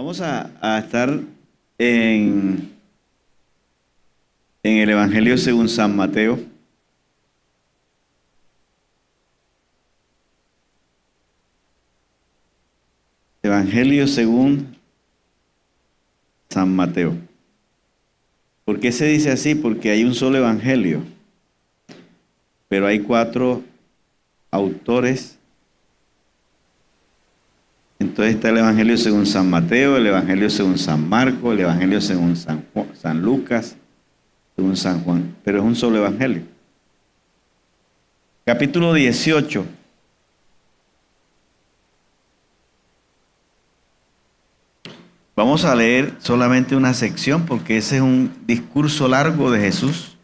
Vamos a estar en el Evangelio según San Mateo. Evangelio según San Mateo. ¿Por qué se dice así? Porque hay un solo evangelio, pero hay 4 autores. Entonces está el Evangelio según San Mateo, el Evangelio según San Marcos, el Evangelio según San Lucas, según San Juan, pero es un solo evangelio. Capítulo 18. Vamos a leer solamente una sección porque ese es un discurso largo de Jesús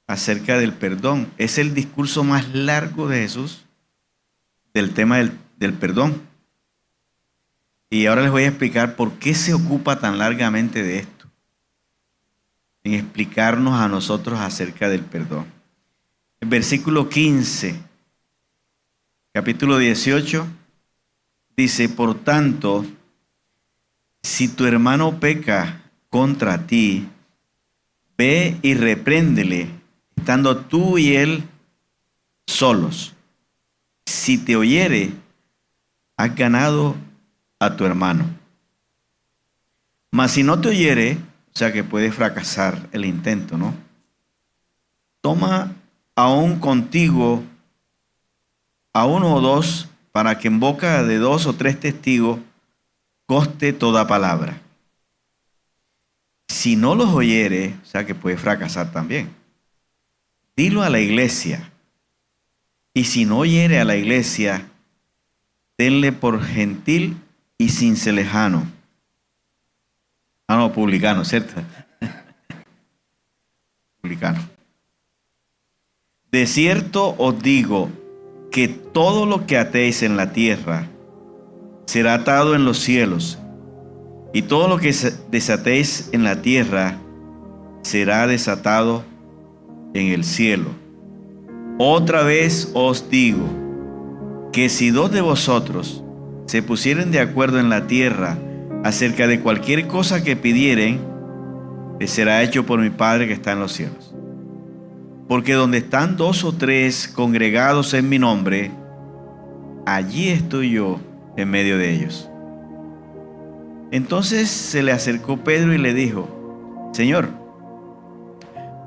acerca del perdón. Es el discurso más largo de Jesús del tema del perdón. Y ahora les voy a explicar por qué se ocupa tan largamente de esto, en explicarnos a nosotros acerca del perdón. El versículo 15, capítulo 18, dice: por tanto, si tu hermano peca contra ti, ve y repréndele, estando tú y él solos. Si te oyere, has ganado a tu hermano. Mas si no te oyere, o sea que puede fracasar el intento, ¿no? Toma aún contigo a 1 o 2, para que en boca de 2 o 3 testigos conste toda palabra. Si no los oyere, o sea que puede fracasar también, dilo a la iglesia. Y si no oyere a la iglesia, tenle por gentil y cincelejano. No, publicano, ¿cierto? Publicano. De cierto os digo que todo lo que atéis en la tierra será atado en los cielos, y todo lo que desatéis en la tierra será desatado en el cielo. Otra vez os digo que si 2 de vosotros se pusieren de acuerdo en la tierra acerca de cualquier cosa que pidieren, les será hecho por mi Padre que está en los cielos. Porque donde están 2 o 3 congregados en mi nombre, allí estoy yo en medio de ellos. Entonces se le acercó Pedro y le dijo: Señor,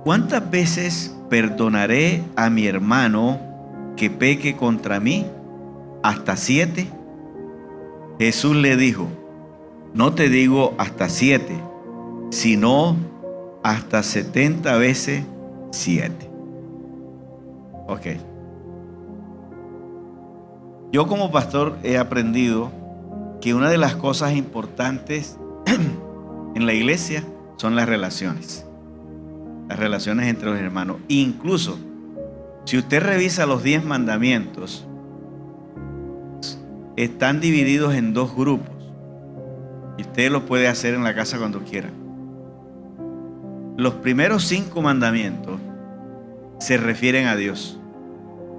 ¿cuántas veces perdonaré a mi hermano que peque contra mí? ¿Hasta 7? Jesús le dijo: no te digo hasta 7, sino hasta 70 veces 7. Ok. Yo como pastor he aprendido que una de las cosas importantes en la iglesia son las relaciones entre los hermanos. Incluso, si usted revisa los 10 mandamientos, están divididos en 2 grupos. Y usted lo puede hacer en la casa cuando quiera. Los primeros 5 mandamientos se refieren a Dios,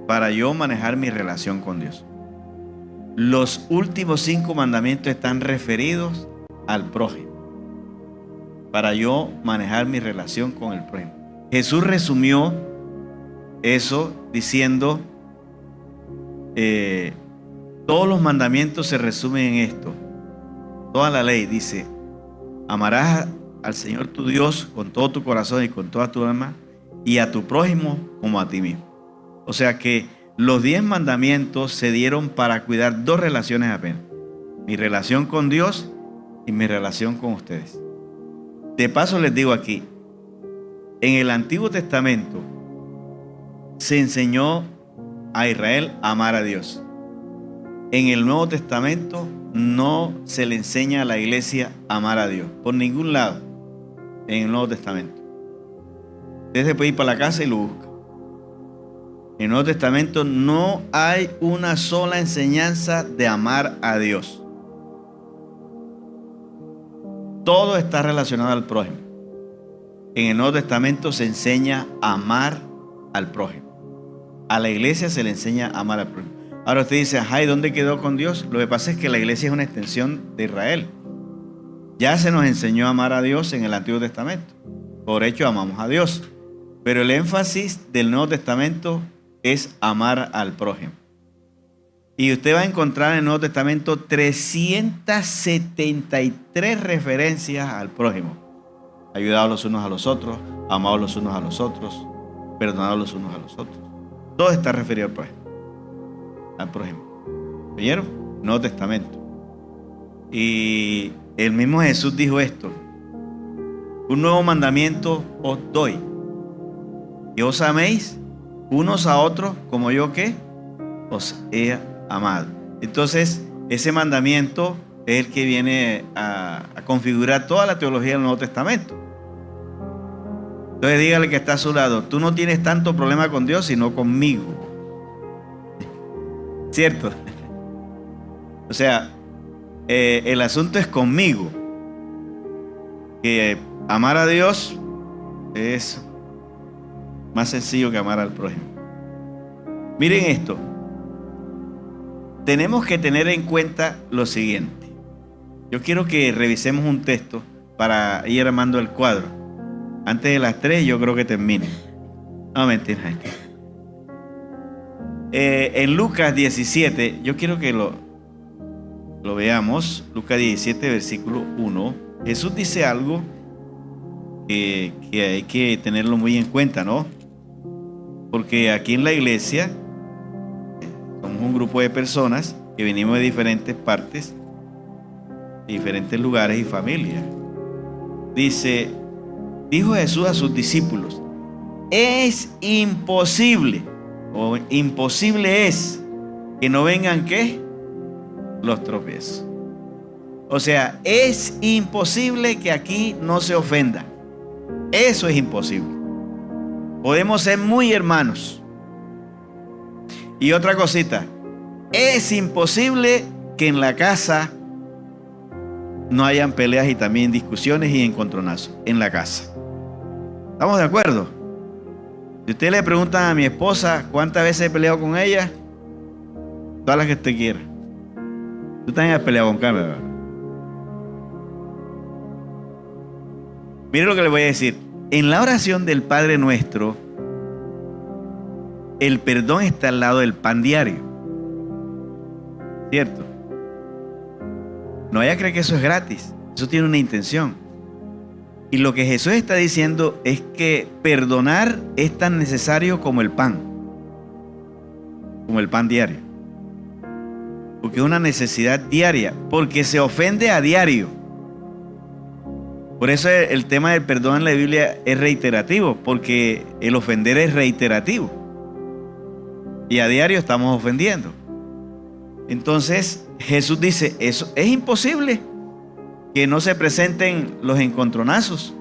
para yo manejar mi relación con Dios. Los últimos 5 mandamientos están referidos al prójimo, para yo manejar mi relación con el prójimo. Jesús resumió eso diciendo, todos los mandamientos se resumen en esto. Toda la ley dice: amarás al Señor tu Dios con todo tu corazón y con toda tu alma, y a tu prójimo como a ti mismo. O sea que los 10 mandamientos se dieron para cuidar 2 relaciones apenas: mi relación con Dios y mi relación con ustedes. De paso les digo aquí, en el Antiguo Testamento se enseñó a Israel a amar a Dios. En el Nuevo Testamento no se le enseña a la iglesia a amar a Dios, por ningún lado, en el Nuevo Testamento. Usted se puede ir para la casa y lo busca. En el Nuevo Testamento no hay una sola enseñanza de amar a Dios. Todo está relacionado al prójimo. En el Nuevo Testamento se enseña a amar al prójimo. A la iglesia se le enseña a amar al prójimo. Ahora usted dice, ay, ¿dónde quedó con Dios? Lo que pasa es que la iglesia es una extensión de Israel. Ya se nos enseñó a amar a Dios en el Antiguo Testamento. Por hecho, amamos a Dios. Pero el énfasis del Nuevo Testamento es amar al prójimo. Y usted va a encontrar en el Nuevo Testamento 373 referencias al prójimo. Ayudados los unos a los otros, amados los unos a los otros, perdonados los unos a los otros. Todo está referido al prójimo. Al prójimo. ¿Oyeron? Nuevo Testamento. Y el mismo Jesús dijo esto: un nuevo mandamiento os doy, que os améis unos a otros como yo que os he amado. Entonces, ese mandamiento es el que viene a configurar toda la teología del Nuevo Testamento. Entonces, dígale que está a su lado: tú no tienes tanto problema con Dios, sino conmigo. ¿Cierto? O sea, el asunto es conmigo. Que amar a Dios es más sencillo que amar al prójimo. Miren esto. Tenemos que tener en cuenta lo siguiente. Yo quiero que revisemos un texto para ir armando el cuadro. Antes de las 3 yo creo que termine. No, mentira. En Lucas 17, yo quiero que lo veamos. Lucas 17, versículo 1. Jesús dice algo que hay que tenerlo muy en cuenta, ¿no? Porque aquí en la iglesia somos un grupo de personas que venimos de diferentes partes, diferentes lugares y familias. Dijo Jesús a sus discípulos: es imposible, o imposible es, que no vengan, ¿qué? Los tropiezos. O sea, es imposible que aquí no se ofenda. Eso es imposible. Podemos ser muy hermanos. Y otra cosita, es imposible que en la casa no hayan peleas y también discusiones y encontronazos en la casa. ¿Estamos de acuerdo? Si usted le pregunta a mi esposa cuántas veces he peleado con ella, todas las que usted quiera. Tú también has peleado con Carmen, ¿verdad? Mire lo que le voy a decir. En la oración del Padre Nuestro, el perdón está al lado del pan diario. ¿Cierto? No vaya a creer que eso es gratis. Eso tiene una intención. Y lo que Jesús está diciendo es que perdonar es tan necesario como el pan. Como el pan diario. Porque es una necesidad diaria. Porque se ofende a diario. Por eso el tema del perdón en la Biblia es reiterativo, porque el ofender es reiterativo. Y a diario estamos ofendiendo. Entonces Jesús dice, eso es imposible que no se presenten los encontronazos,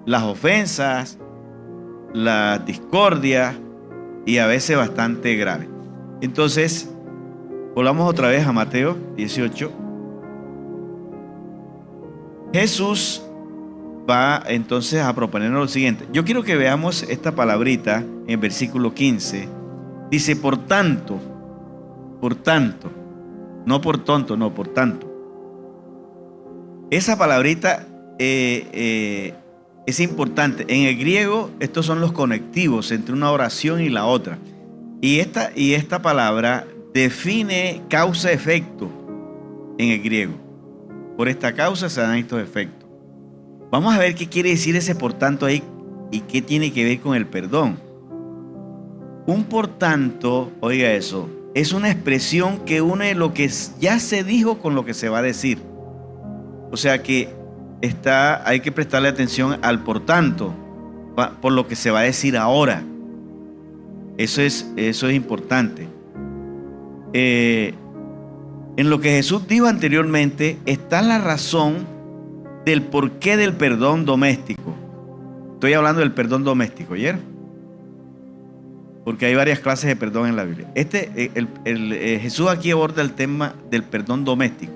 las ofensas, la discordia y a veces bastante grave. Entonces, volvamos otra vez a Mateo 18. Jesús va entonces a proponernos lo siguiente. Yo quiero que veamos esta palabrita en versículo 15. Dice, por tanto, no por tonto, no, por tanto. Esa palabrita es importante. En el griego, estos son los conectivos entre una oración y la otra. Y esta palabra define causa-efecto en el griego. Por esta causa se dan estos efectos. Vamos a ver qué quiere decir ese por tanto ahí y qué tiene que ver con el perdón. Un por tanto, oiga eso, es una expresión que une lo que ya se dijo con lo que se va a decir. O sea que hay que prestarle atención al por tanto, por lo que se va a decir ahora. Eso es importante. En lo que Jesús dijo anteriormente está la razón del porqué del perdón doméstico. Estoy hablando del perdón doméstico, ¿oyeron? Porque hay varias clases de perdón en la Biblia. Jesús aquí aborda el tema del perdón doméstico,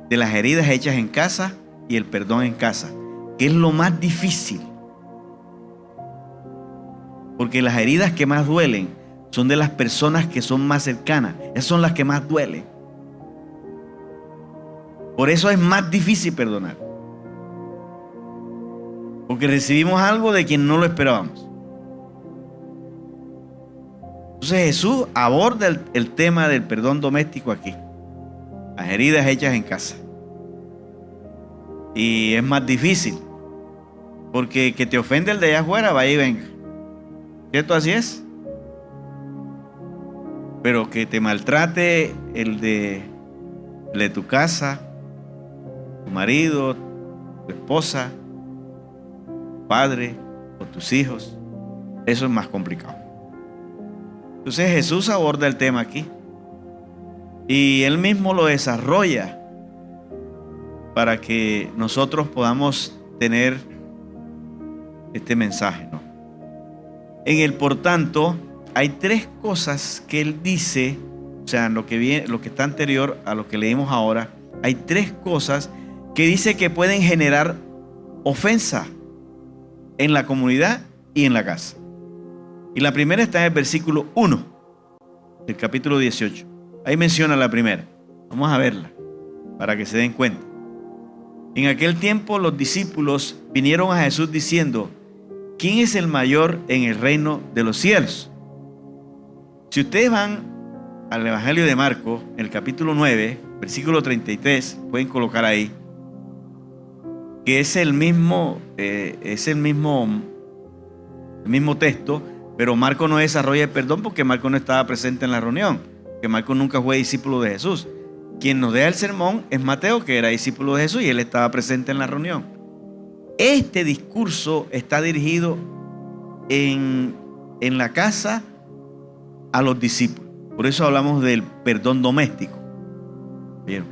de las heridas hechas en casa y el perdón en casa, que es lo más difícil. Porque las heridas que más duelen son de las personas que son más cercanas. Esas son las que más duelen. Por eso es más difícil perdonar. Porque recibimos algo de quien no lo esperábamos. Entonces Jesús aborda el tema del perdón doméstico aquí. Las heridas hechas en casa. Y es más difícil. Porque que te ofende el de allá afuera, vaya y venga. ¿Cierto? Así es. Pero que te maltrate el de tu casa, tu marido, tu esposa, tu padre o tus hijos, eso es más complicado. Entonces Jesús aborda el tema aquí y Él mismo lo desarrolla para que nosotros podamos tener este mensaje, ¿no? En el por tanto, hay tres cosas que Él dice, o sea, en lo que está anterior a lo que leímos ahora, hay tres cosas que dice que pueden generar ofensa en la comunidad y en la casa. Y la primera está en el versículo 1 del capítulo 18. Ahí menciona la primera. Vamos a verla para que se den cuenta. En aquel tiempo los discípulos vinieron a Jesús diciendo: ¿quién es el mayor en el reino de los cielos? Si ustedes van al Evangelio de Marcos, en el capítulo 9, versículo 33, pueden colocar ahí, que es el mismo texto, pero Marcos no desarrolla el perdón porque Marcos no estaba presente en la reunión, que Marcos nunca fue discípulo de Jesús. Quien nos deja el sermón es Mateo, que era discípulo de Jesús y él estaba presente en la reunión. Este discurso está dirigido en la casa a los discípulos. Por eso hablamos del perdón doméstico. Bien.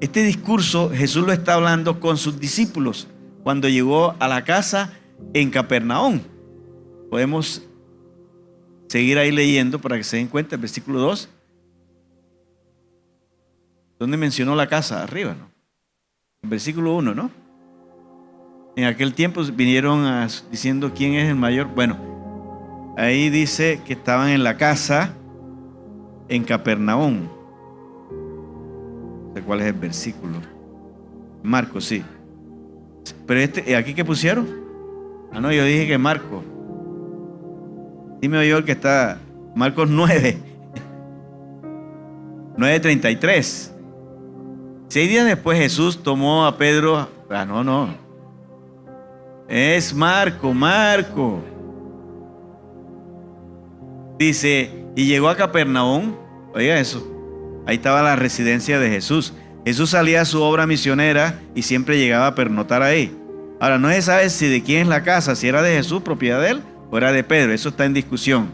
Este discurso Jesús lo está hablando con sus discípulos cuando llegó a la casa en Capernaum. Podemos seguir ahí leyendo para que se den cuenta el versículo 2. ¿Dónde mencionó la casa? Arriba, ¿no? En versículo 1, ¿no? En aquel tiempo vinieron diciendo quién es el mayor. Bueno, ahí dice que estaban en la casa en Capernaum. No sé cuál es el versículo. Marcos, sí. Pero ¿aquí qué pusieron? Ah, no, yo dije que Marcos. Dime oyó el que está. Marcos 9. 9:33. 6 días después Jesús tomó a Pedro. No. Es Marco. Dice, y llegó a Capernaum. Oiga eso. Ahí estaba la residencia de Jesús. Jesús salía a su obra misionera y siempre llegaba a pernoctar ahí. Ahora, no se sabe si de quién es la casa, si era de Jesús, propiedad de él, o era de Pedro. Eso está en discusión.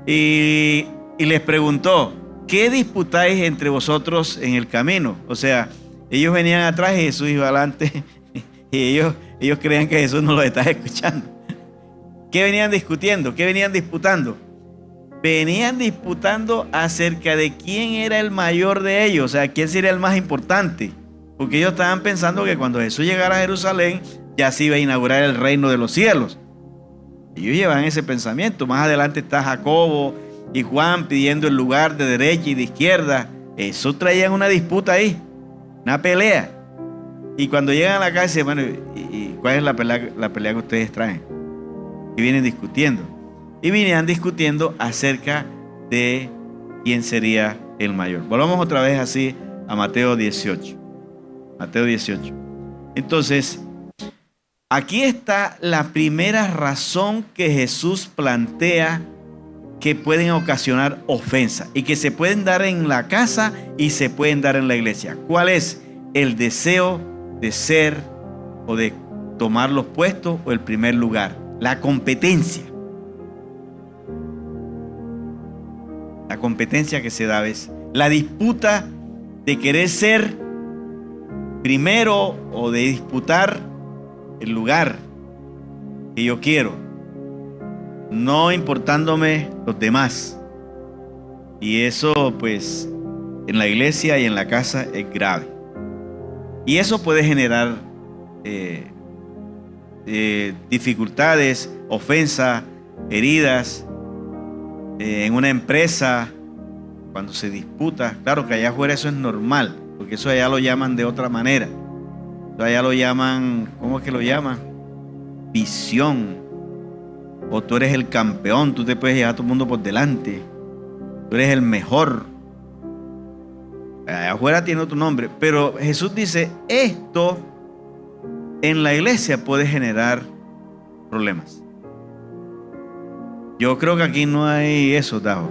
Y les preguntó: ¿qué disputáis entre vosotros en el camino? O sea, ellos venían atrás y Jesús iba adelante. Y ellos creían que Jesús no los estaba escuchando. ¿Qué venían discutiendo? ¿Qué venían disputando? Venían disputando acerca de quién era el mayor de ellos. O sea, quién sería el más importante. Porque ellos estaban pensando que cuando Jesús llegara a Jerusalén, ya se iba a inaugurar el reino de los cielos. Ellos llevan ese pensamiento. Más adelante está Jacobo y Juan pidiendo el lugar de derecha y de izquierda. Eso traían una disputa ahí, una pelea. Y cuando llegan a la casa, bueno, ¿y cuál es la pelea que ustedes traen? Y vienen discutiendo. Y venían discutiendo acerca de quién sería el mayor. Volvamos otra vez así a Mateo 18. Mateo 18. Entonces, aquí está la primera razón que Jesús plantea que pueden ocasionar ofensa y que se pueden dar en la casa y se pueden dar en la iglesia. ¿Cuál es? El deseo de ser o de tomar los puestos o el primer lugar. La competencia. La competencia que se da a veces. La disputa de querer ser primero o de disputar el lugar que yo quiero, no importándome los demás. Y eso, pues, en la iglesia y en la casa es grave. Y eso puede generar dificultades, ofensas, heridas. en una empresa, cuando se disputa. Claro que allá afuera eso es normal, porque eso allá lo llaman de otra manera. Eso allá lo llaman, ¿cómo es que lo llaman? Visión. O tú eres el campeón, tú te puedes llevar a todo el mundo por delante. Tú eres el mejor. Allá afuera tiene otro nombre, pero Jesús dice, esto en la iglesia puede generar problemas. Yo creo que aquí no hay eso, Tajo.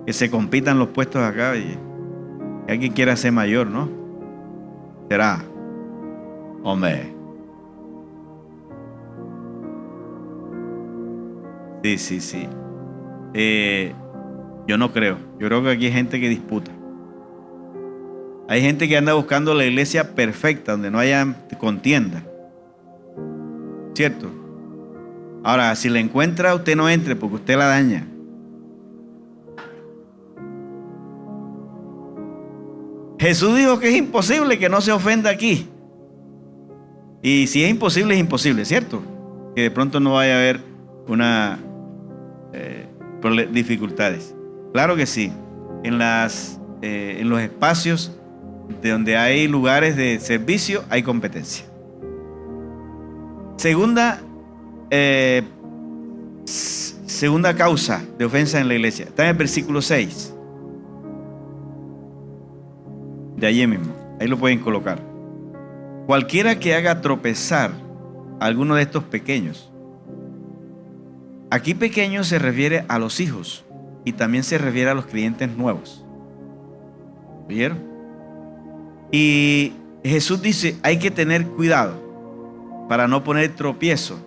Que se compitan los puestos acá y alguien quiera ser mayor, ¿no? ¿Será? Hombre. Sí. Yo no creo. Yo creo que aquí hay gente que disputa. Hay gente que anda buscando la iglesia perfecta, donde no haya contienda. ¿Cierto? Ahora, si la encuentra, usted no entre porque usted la daña. Jesús dijo que es imposible que no se ofenda aquí. Y si es imposible, ¿cierto? Que de pronto no vaya a haber dificultades. Claro que sí. En los espacios de donde hay lugares de servicio hay competencia. Segunda causa de ofensa en la iglesia. Está en el versículo 6. De allí mismo. Ahí lo pueden colocar. Cualquiera que haga tropezar a alguno de estos pequeños. Aquí pequeños se refiere a los hijos y también se refiere a los creyentes nuevos. ¿Vieron? Y Jesús dice, hay que tener cuidado para no poner tropiezo.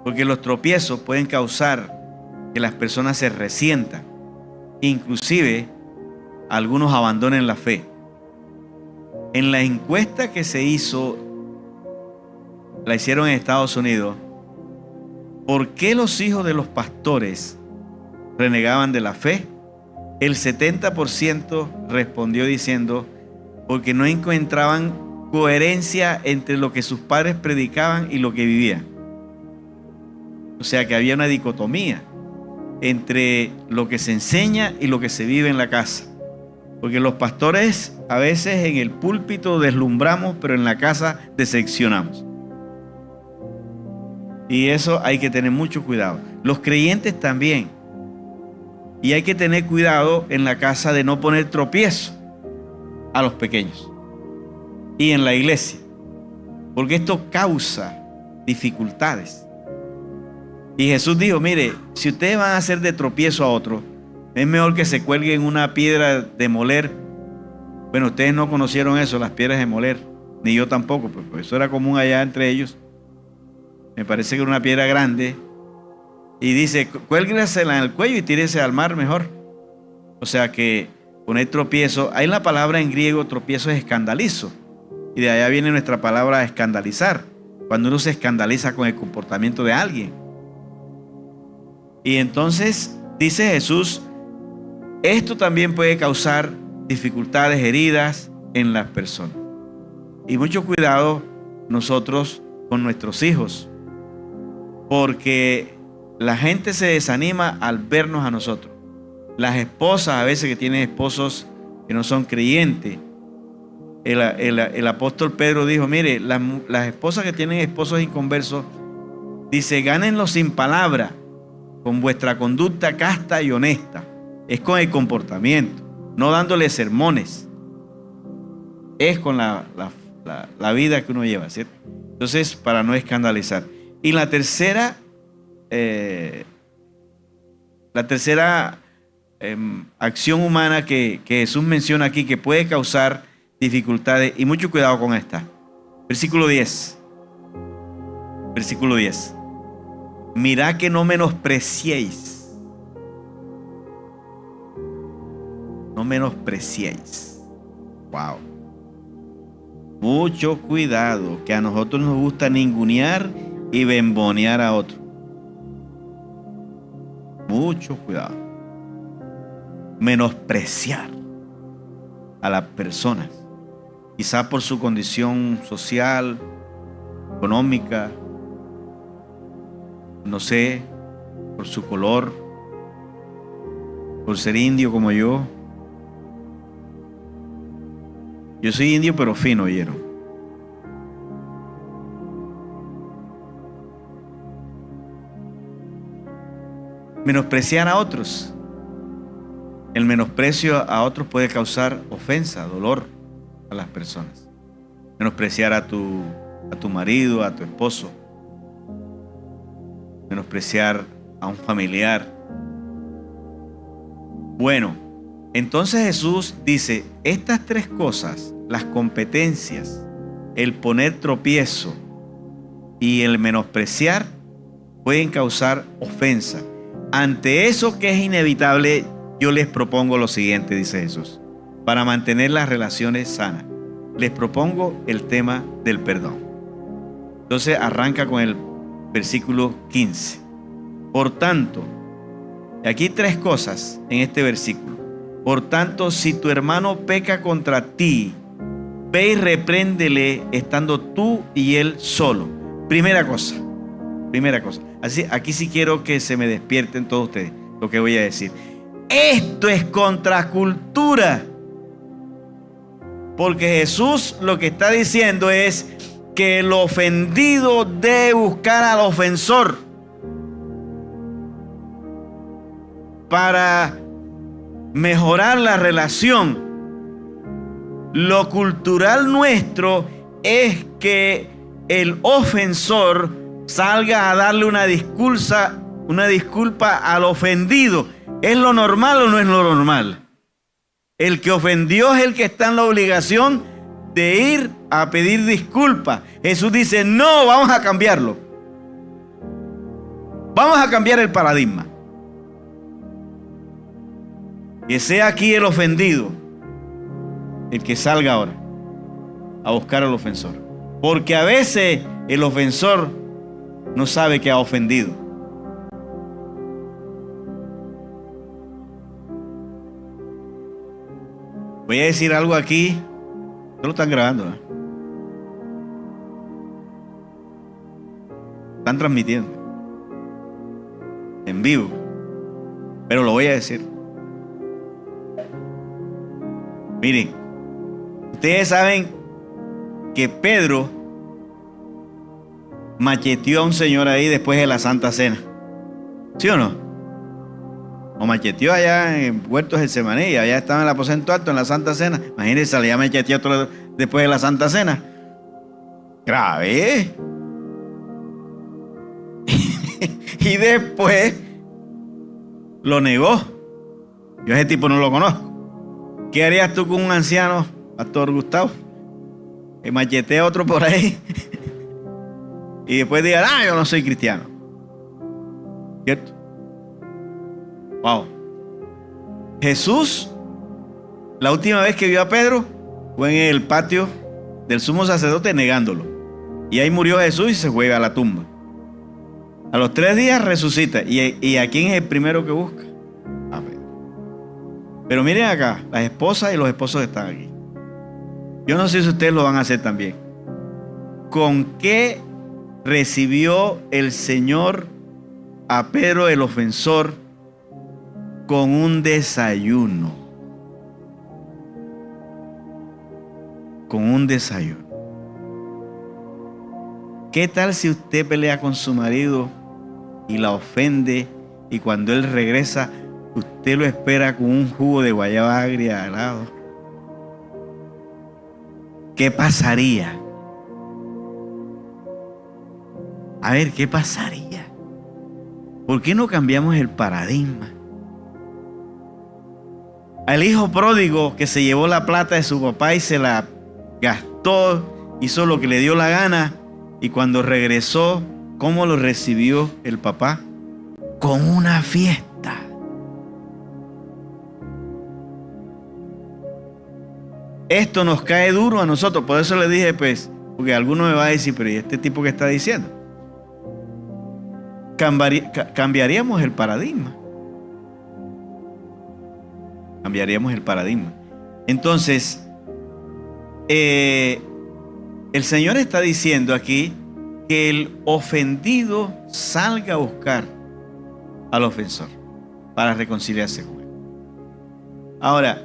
Porque los tropiezos pueden causar que las personas se resientan. Inclusive, algunos abandonen la fe. En la encuesta que se hizo, la hicieron en Estados Unidos, ¿por qué los hijos de los pastores renegaban de la fe? El 70% respondió diciendo, porque no encontraban coherencia entre lo que sus padres predicaban y lo que vivían. O sea que había una dicotomía entre lo que se enseña y lo que se vive en la casa. Porque los pastores a veces en el púlpito deslumbramos, pero en la casa decepcionamos. Y eso hay que tener mucho cuidado. Los creyentes también. Y hay que tener cuidado en la casa de no poner tropiezo a los pequeños. Y en la iglesia. Porque esto causa dificultades. Y Jesús dijo, mire, si ustedes van a hacer de tropiezo a otro, es mejor que se cuelguen una piedra de moler. Bueno, ustedes no conocieron eso, las piedras de moler. Ni yo tampoco, pues eso era común allá entre ellos. Me parece que era una piedra grande. Y dice, cuélguensela en el cuello y tírese al mar mejor. O sea que poner tropiezo, ahí la palabra en griego tropiezo es escandalizo. Y de allá viene nuestra palabra escandalizar. Cuando uno se escandaliza con el comportamiento de alguien. Y entonces dice Jesús, esto también puede causar dificultades, heridas en las personas. Y mucho cuidado nosotros con nuestros hijos. Porque la gente se desanima al vernos a nosotros. Las esposas, a veces que tienen esposos que no son creyentes. El apóstol Pedro dijo, mire, las esposas que tienen esposos inconversos, dice, gánenlos sin palabra, con vuestra conducta casta y honesta. Es con el comportamiento, no dándole sermones. Es con la vida que uno lleva, ¿cierto? Entonces, para no escandalizar. Y la tercera acción humana que Jesús menciona aquí, que puede causar dificultades, y mucho cuidado con esta. Versículo 10. Versículo 10. Mirad que no menospreciéis. No menospreciéis. Wow. Mucho cuidado, que a nosotros nos gusta ningunear y bembonear a otro. Mucho cuidado. Menospreciar a las personas, quizás por su condición social, económica, no sé, por su color, por ser indio como yo. Yo soy indio pero fino, ¿oyeron? Menospreciar a otros. El menosprecio a otros puede causar ofensa, dolor a las personas. Menospreciar a tu marido, a tu esposo. Menospreciar a un familiar. Bueno, entonces Jesús dice, estas tres cosas, las competencias, el poner tropiezo y el menospreciar, pueden causar ofensa. Ante eso que es inevitable, yo les propongo lo siguiente, dice Jesús, para mantener las relaciones sanas. Les propongo el tema del perdón. Entonces arranca con el versículo 15. Por tanto, aquí tres cosas en este versículo. Por tanto, si tu hermano peca contra ti, ve y repréndele estando tú y él solo. Primera cosa. Así, aquí sí quiero que se me despierten todos ustedes lo que voy a decir. Esto es contracultura. Porque Jesús lo que está diciendo es que el ofendido debe buscar al ofensor para mejorar la relación. Lo cultural nuestro es que el ofensor salga a darle una disculpa al ofendido. ¿Es lo normal o no es lo normal? El que ofendió es el que está en la obligación de ir a pedir disculpas. Jesús dice, no, vamos a cambiarlo. Vamos a cambiar el paradigma. Que sea aquí el ofendido el que salga ahora a buscar al ofensor. Porque a veces el ofensor no sabe que ha ofendido. Voy a decir algo aquí. No lo están grabando, ¿eh? Están transmitiendo en vivo. Pero lo voy a decir. Miren, ustedes saben que Pedro macheteó a un señor ahí después de la Santa Cena. ¿Sí o no? O macheteó allá en Huertos del Getsemaní, allá estaba en el aposento alto en la Santa Cena. Imagínense, allá macheteó otro después de la Santa Cena. Grave. Y después lo negó. Yo a ese tipo no lo conozco. ¿Qué harías tú con un anciano, Pastor Gustavo? Que machetea a otro por ahí y después diga, yo no soy cristiano. ¿Cierto? Wow. Jesús, la última vez que vio a Pedro fue en el patio del sumo sacerdote negándolo. Y ahí murió Jesús y se fue a la tumba. A los 3 días resucita. ¿Y a quién es el primero que busca? A Pedro. Pero miren acá, las esposas y los esposos están aquí. Yo no sé si ustedes lo van a hacer también. ¿Con qué recibió el Señor a Pedro el ofensor? Con un desayuno. Con un desayuno. ¿Qué tal si usted pelea con su marido y la ofende y cuando él regresa usted lo espera con un jugo de guayaba agria al lado? ¿Qué pasaría? A ver, ¿qué pasaría? ¿Por qué no cambiamos el paradigma? Al hijo pródigo que se llevó la plata de su papá y se la gastó, hizo lo que le dio la gana, y cuando regresó, ¿cómo lo recibió el papá? Con una fiesta. Esto nos cae duro a nosotros, por eso le dije, pues, porque alguno me va a decir, pero ¿y este tipo que está diciendo? Cambiaríamos el paradigma. Cambiaríamos el paradigma. Entonces, el Señor está diciendo aquí que el ofendido salga a buscar al ofensor para reconciliarse con él. Ahora,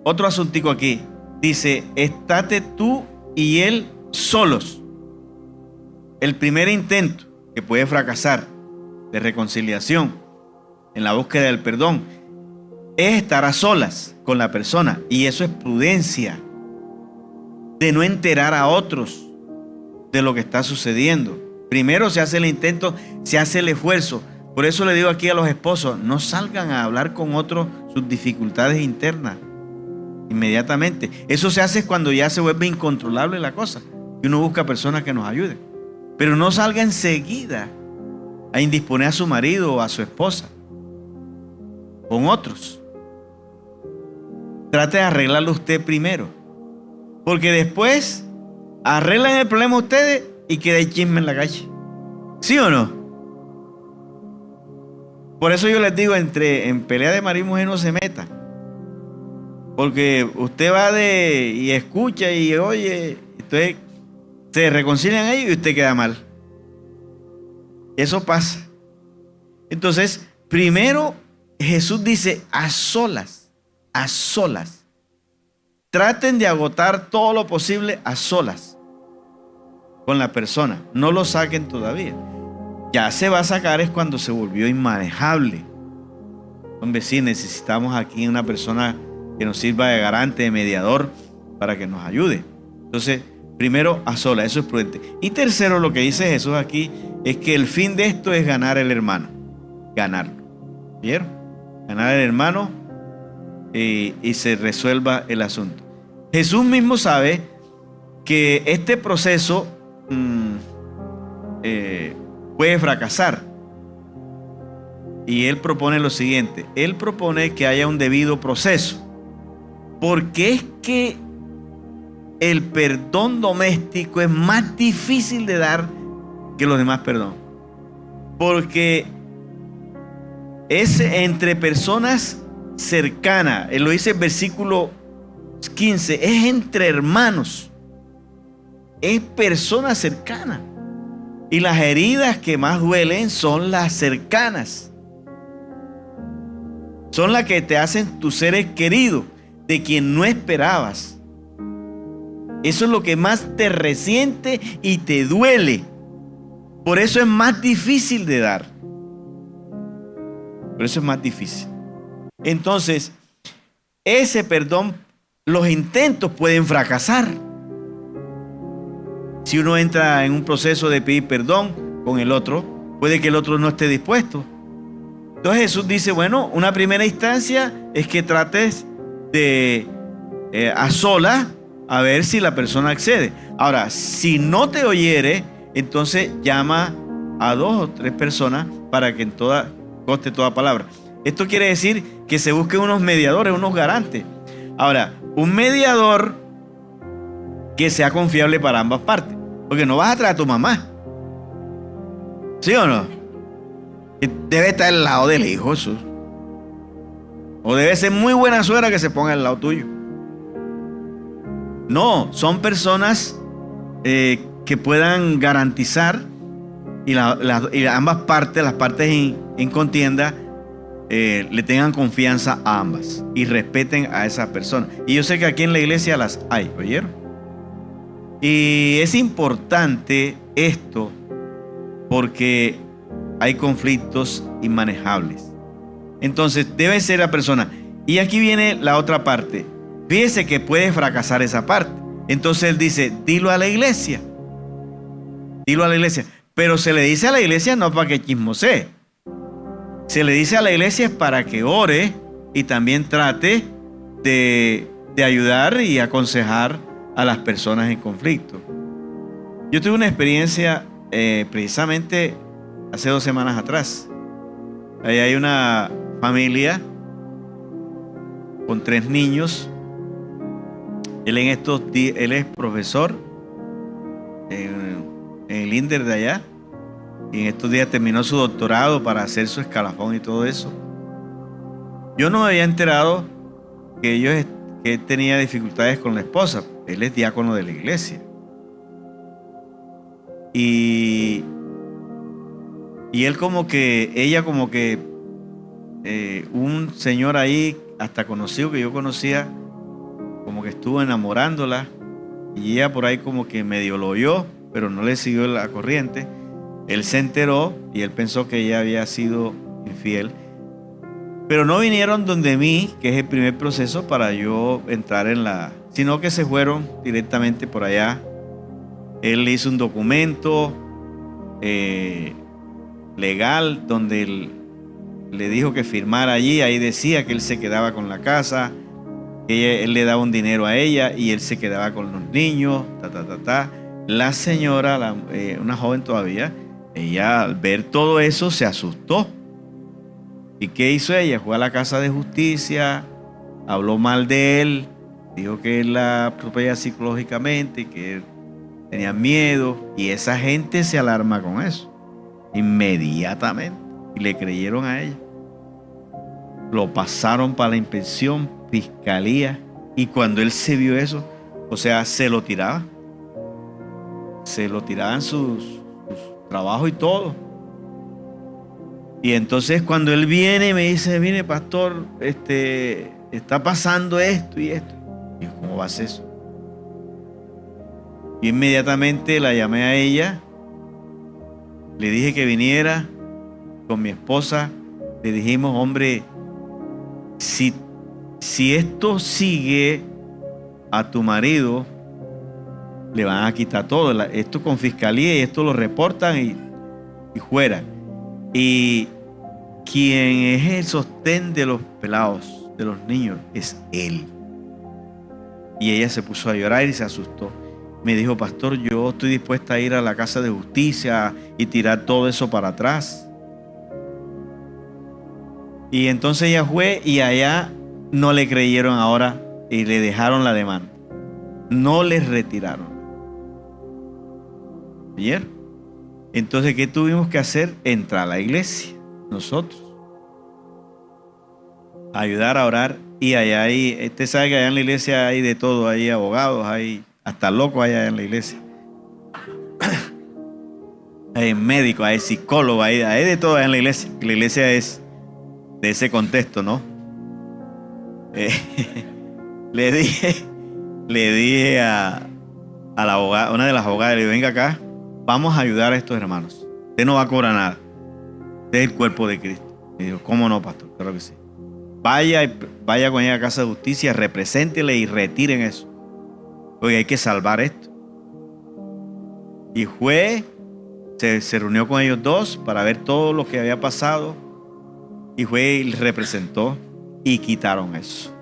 otro asuntico aquí. Dice, estate tú y él solos. El primer intento que puede fracasar de reconciliación en la búsqueda del perdón es estar a solas con la persona. Y eso es prudencia, de no enterar a otros de lo que está sucediendo. Primero se hace el intento, se hace el esfuerzo. Por eso le digo aquí a los esposos, no salgan a hablar con otros sus dificultades internas inmediatamente. Eso se hace cuando ya se vuelve incontrolable la cosa y uno busca personas que nos ayuden. Pero no salga enseguida a indisponer a su marido o a su esposa con otros. Trate de arreglarlo usted primero, porque después arreglan el problema ustedes y queda el chisme en la calle. ¿Sí o no? Por eso yo les digo, en pelea de marido y mujer no se meta. Porque usted va y escucha y oye, entonces se reconcilian ellos y usted queda mal. Eso pasa. Entonces, primero Jesús dice, a solas, a solas. Traten de agotar todo lo posible a solas con la persona. No lo saquen todavía. Ya se va a sacar es cuando se volvió inmanejable. Hombre, sí, necesitamos aquí una persona que nos sirva de garante, de mediador, para que nos ayude. Entonces, primero a solas, eso es prudente. Y tercero, lo que dice Jesús aquí es que el fin de esto es ganar el hermano. Ganarlo. ¿Vieron? Ganar el hermano y se resuelva el asunto. Jesús mismo sabe que este proceso puede fracasar. Y Él propone lo siguiente. Él propone que haya un debido proceso. Porque es que el perdón doméstico es más difícil de dar que los demás perdón. Porque es entre personas cercanas. Él lo dice en versículo 15. Es entre hermanos. Es personas cercanas. Y las heridas que más duelen son las cercanas. Son las que te hacen tus seres queridos, de quien no esperabas. Eso es lo que más te resiente y te duele. Por eso es más difícil de dar. Por eso es más difícil. Entonces, ese perdón, los intentos pueden fracasar. Si uno entra en un proceso de pedir perdón con el otro, puede que el otro no esté dispuesto. Entonces Jesús dice, bueno, una primera instancia es que trates de a solas a ver si la persona accede. Ahora, si no te oyere, entonces llama a 2 o 3 personas para que en toda conste toda palabra. Esto quiere decir que se busquen unos mediadores, unos garantes. Ahora, un mediador que sea confiable para ambas partes, porque no vas a traer a tu mamá, ¿sí o no? Debe estar al lado del hijo, Jesús. O debe ser muy buena suegra que se ponga al lado tuyo. No, son personas que puedan garantizar y ambas partes, las partes en contienda, le tengan confianza a ambas y respeten a esas personas. Y yo sé que aquí en la iglesia las hay, ¿oyeron? Y es importante esto porque hay conflictos inmanejables. Entonces debe ser la persona. Y aquí viene la otra parte. Fíjese que puede fracasar esa parte. Entonces él dice, dilo a la iglesia. Dilo a la iglesia. Pero se le dice a la iglesia no para que chismosee. Se le dice a la iglesia para que ore y también trate de ayudar y aconsejar a las personas en conflicto. Yo tuve una experiencia precisamente hace 2 semanas atrás. Ahí hay una familia con 3 niños. Él es profesor en el Inder de allá. Y en estos días terminó su doctorado para hacer su escalafón y todo eso. Yo no me había enterado que él tenía dificultades con la esposa. Él es diácono de la iglesia. Y Y él como que, ella como que, un señor ahí, hasta conocido que yo conocía, como que estuvo enamorándola. Y ella por ahí como que medio lo oyó, pero no le siguió la corriente. Él se enteró y él pensó que ella había sido infiel. Pero no vinieron donde mí, que es el primer proceso para yo entrar en sino que se fueron directamente por allá. Él hizo un documento legal donde él le dijo que firmara allí. Ahí decía que él se quedaba con la casa, que él le daba un dinero a ella y él se quedaba con los niños. La señora, una joven todavía, ella al ver todo eso se asustó. ¿Y qué hizo ella? Fue a la casa de justicia, habló mal de él, dijo que él la atropella psicológicamente, que él tenía miedo, y esa gente se alarma con eso inmediatamente y le creyeron a ella. Lo pasaron para la inspección, fiscalía, y cuando él se vio eso, o sea, se lo tiraban sus trabajos y todo. Y entonces cuando él viene, me dice, mire pastor, está pasando esto y esto. Y yo, ¿cómo va a ser eso? Y inmediatamente la llamé a ella, le dije que viniera con mi esposa, le dijimos, hombre, si esto sigue a tu marido, le van a quitar todo, esto con fiscalía y esto lo reportan y fuera. Y quien es el sostén de los pelados, de los niños, es él. Y ella se puso a llorar y se asustó. Me dijo, pastor, yo estoy dispuesta a ir a la casa de justicia y tirar todo eso para atrás. Y entonces ella fue y allá no le creyeron ahora y le dejaron la demanda. No les retiraron. ¿Vieron? Entonces, ¿qué tuvimos que hacer? Entrar a la iglesia, nosotros. Ayudar a orar. Y allá hay, usted sabe que allá en la iglesia hay de todo, hay abogados, hay hasta locos allá en la iglesia. Hay médicos, hay psicólogos, hay de todo allá en la iglesia. La iglesia es de ese contexto, ¿no? Le dije a la abogada, una de las abogadas, le dije, venga acá, vamos a ayudar a estos hermanos. Usted no va a cobrar nada. Usted es el cuerpo de Cristo. Y dijo, ¿cómo no, pastor? Claro que sí. Vaya con ella a casa de justicia, represéntele y retiren eso. Oye, hay que salvar esto. Y se reunió con ellos dos para ver todo lo que había pasado. Y fue y representó y quitaron eso.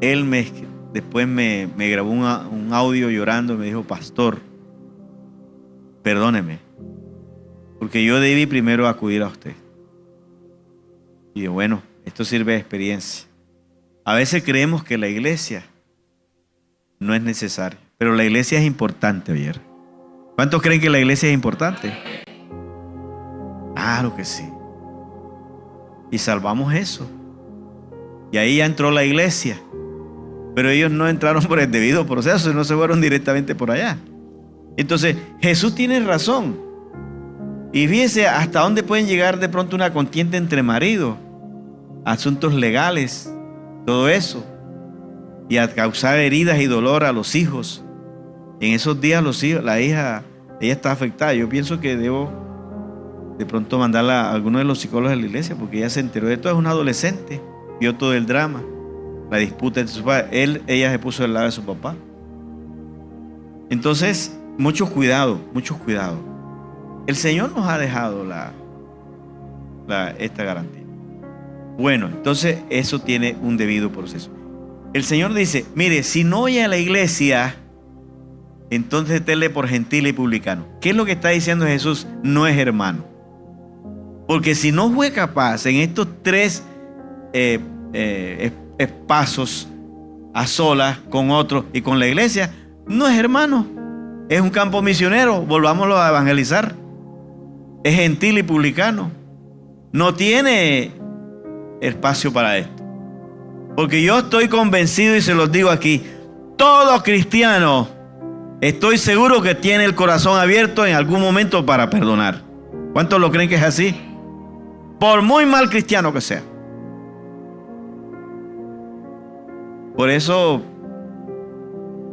Él después me grabó un audio llorando y me dijo, pastor, perdóneme, porque yo debí primero acudir a usted. Y yo, bueno, esto sirve de experiencia. A veces creemos que la iglesia no es necesaria, pero la iglesia es importante, oye. ¿Cuántos creen que la iglesia es importante? Claro que sí. Y salvamos eso. Y ahí ya entró la iglesia. Pero ellos no entraron por el debido proceso, no se fueron directamente por allá. Entonces, Jesús tiene razón. Y fíjense hasta dónde pueden llegar de pronto una contienda entre maridos, asuntos legales, todo eso, y a causar heridas y dolor a los hijos. En esos días la hija, ella está afectada. Yo pienso que debo de pronto mandarla a alguno de los psicólogos de la iglesia, porque ella se enteró de todo, es una adolescente, vio todo el drama, la disputa entre sus padres. Ella se puso del lado de su papá. Entonces, mucho cuidado, mucho cuidado. El Señor nos ha dejado esta garantía. Bueno, entonces eso tiene un debido proceso. El Señor dice, mire, si no oye a la iglesia, entonces tenle por gentil y publicano. ¿Qué es lo que está diciendo Jesús? No es hermano. Porque si no fue capaz en estos 3 pasos a solas con otros y con la iglesia, no es hermano. Es un campo misionero, volvámoslo a evangelizar. Es gentil y publicano. No tiene espacio para esto. Porque yo estoy convencido y se los digo aquí, todo cristiano, estoy seguro que tiene el corazón abierto en algún momento para perdonar. ¿Cuántos lo creen que es así? Por muy mal cristiano que sea. Por eso,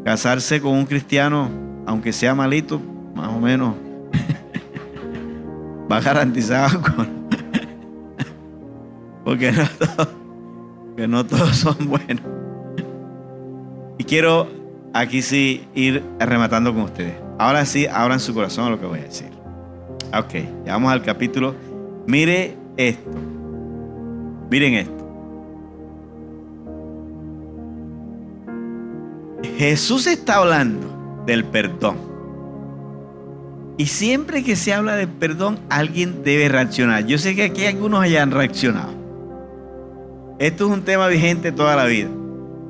casarse con un cristiano, aunque sea malito, más o menos, va garantizado porque no todos son buenos. Y quiero aquí sí ir rematando con ustedes. Ahora sí, abran su corazón a lo que voy a decir. Ok, ya vamos al capítulo. Mire esto. Miren esto. Jesús está hablando del perdón. Y siempre que se habla del perdón, alguien debe reaccionar. Yo sé que aquí algunos hayan reaccionado. Esto es un tema vigente toda la vida.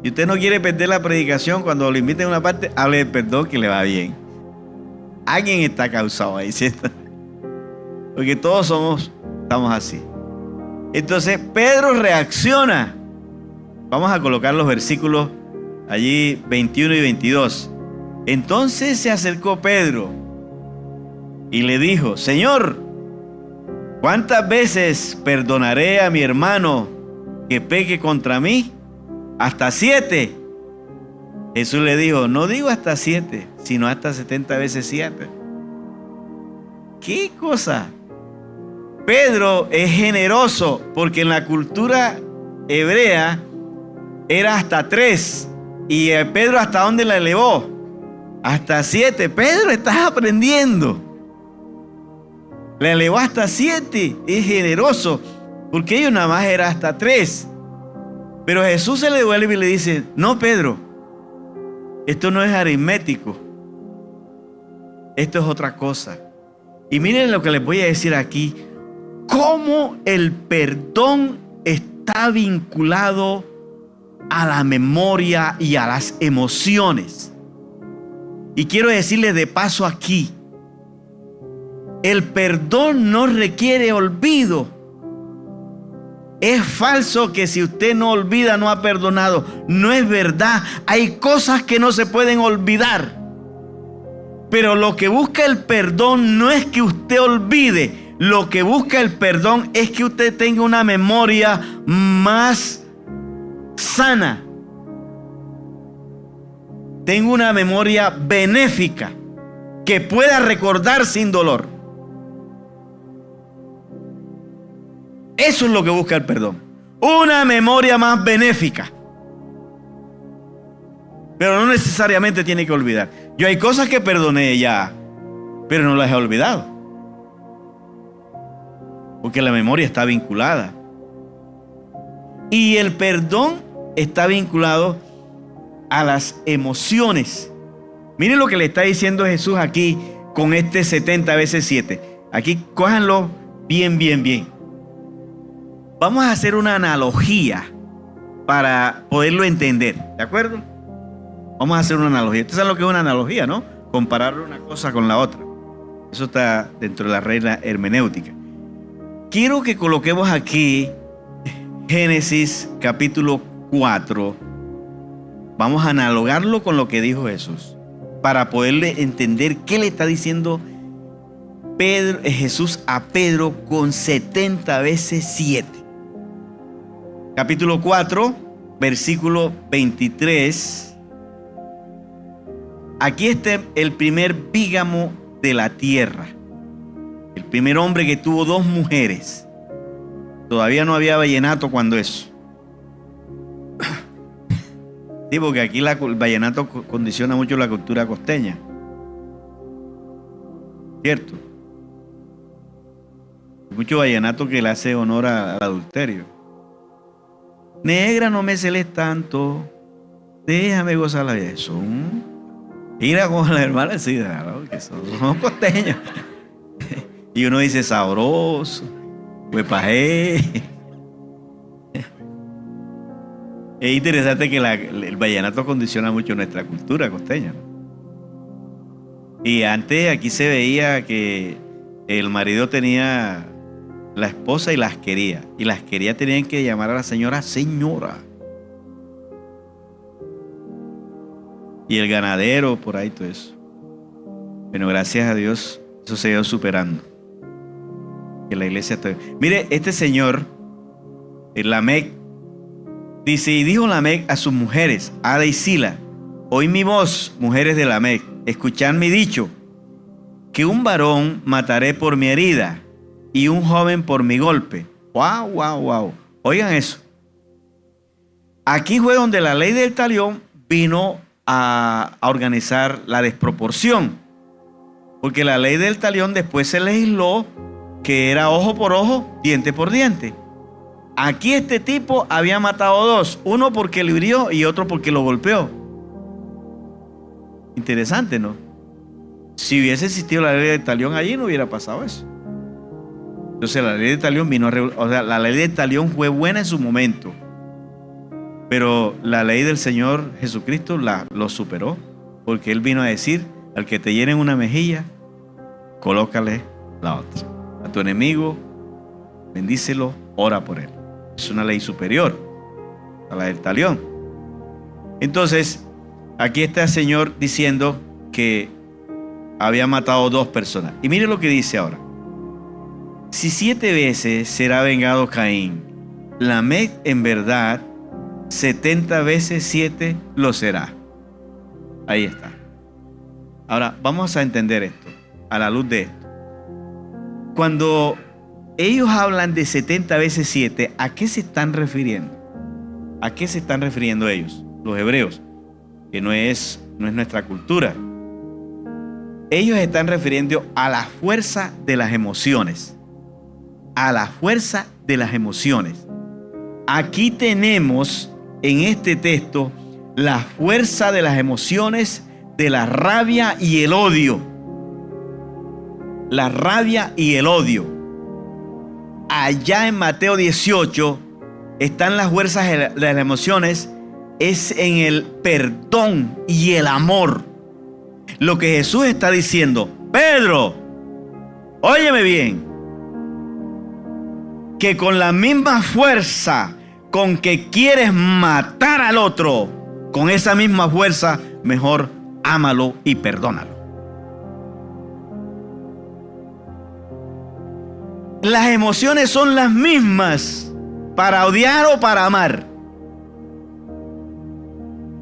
Si usted no quiere perder la predicación, cuando lo inviten a una parte, hable del perdón que le va bien. Alguien está causado ahí, ¿cierto? Porque todos estamos así. Entonces Pedro reacciona. Vamos a colocar los versículos allí 21 y 22. Entonces se acercó Pedro y le dijo: Señor, ¿cuántas veces perdonaré a mi hermano que peque contra mí? ¿Hasta 7? Jesús le dijo: no digo hasta 7, sino hasta 70 veces 7. ¿Qué cosa? Pedro es generoso, porque en la cultura hebrea era hasta 3. ¿Y Pedro hasta dónde la elevó? Hasta 7. Pedro, estás aprendiendo. La elevó hasta 7. Es generoso, porque ellos nada más era hasta 3. Pero Jesús se le devuelve y le dice: no, Pedro, esto no es aritmético. Esto es otra cosa. Y miren lo que les voy a decir aquí. Cómo el perdón está vinculado a la memoria y a las emociones. Y quiero decirles de paso aquí: el perdón no requiere olvido. Es falso que si usted no olvida, no ha perdonado. No es verdad. Hay cosas que no se pueden olvidar. Pero lo que busca el perdón no es que usted olvide. Lo que busca el perdón es que usted tenga una memoria más sana. Tenga una memoria benéfica que pueda recordar sin dolor. Eso es lo que busca el perdón. Una memoria más benéfica. Pero no necesariamente tiene que olvidar. Yo hay cosas que perdoné ya, pero no las he olvidado. Porque la memoria está vinculada. Y el perdón está vinculado a las emociones. Miren lo que le está diciendo Jesús aquí con este 70 veces 7. Aquí cójanlo bien, bien, bien. Vamos a hacer una analogía para poderlo entender, ¿de acuerdo? Vamos a hacer una analogía. Ustedes saben lo que es una analogía, ¿no? Comparar una cosa con la otra. Eso está dentro de la regla hermenéutica. Quiero que coloquemos aquí Génesis capítulo 4. Vamos a analogarlo con lo que dijo Jesús, para poderle entender qué le está diciendo Jesús a Pedro con 70 veces 7. Capítulo 4, versículo 23. Aquí está el primer bígamo de la tierra. El primer hombre que tuvo 2 mujeres. Todavía no había vallenato cuando eso. Sí, porque aquí el vallenato condiciona mucho la cultura costeña. ¿Cierto? Mucho vallenato que le hace honor al adulterio. Negra, no me celes tanto, déjame gozar la vida. Mira con la hermana, sí, claro, que son costeños. Y uno dice sabroso, huepajé. Es interesante que el vallenato condiciona mucho nuestra cultura costeña. Y antes aquí se veía que el marido tenía la esposa y las quería. Y las quería, tenían que llamar a la señora señora. Y el ganadero, por ahí todo eso. Bueno, gracias a Dios, eso se ha ido superando. que la iglesia... Mire, este señor, Lamec, dice, y dijo Lamec a sus mujeres, Ada y Sila, oí mi voz, mujeres de Lamec, escuchad mi dicho, que un varón mataré por mi herida y un joven por mi golpe. Wow, wow, wow. Oigan eso. Aquí fue donde la ley del talión vino a organizar la desproporción. Porque la ley del talión después se legisló que era ojo por ojo, diente por diente. Aquí este tipo había matado dos. Uno porque lo hirió y otro porque lo golpeó. Interesante, ¿no? Si hubiese existido la ley del talión allí, no hubiera pasado eso. Entonces la ley del talión vino a o sea, la ley del talión fue buena en su momento, pero la ley del Señor Jesucristo lo superó, porque Él vino a decir, al que te hieren una mejilla, colócale la otra. A tu enemigo, bendícelo, ora por él. Es una ley superior a la del talión. Entonces, aquí está el Señor diciendo que había matado dos personas. Y mire lo que dice ahora. Si 7 veces será vengado Caín, Lamec en verdad 70 veces 7 lo será. Ahí está. Ahora, vamos a entender esto, a la luz de esto. Cuando ellos hablan de 70 veces 7, ¿a qué se están refiriendo? ¿A qué se están refiriendo ellos, los hebreos? Que no es nuestra cultura. Ellos están refiriendo a la fuerza de las emociones. A la fuerza de las emociones. Aquí tenemos en este texto la fuerza de las emociones de la rabia y el odio. La rabia y el odio. Allá en Mateo 18 están las fuerzas de las emociones, es en el perdón y el amor. Lo que Jesús está diciendo, Pedro, óyeme bien, que con la misma fuerza con que quieres matar al otro, con esa misma fuerza, mejor ámalo y perdónalo. Las emociones son las mismas para odiar o para amar.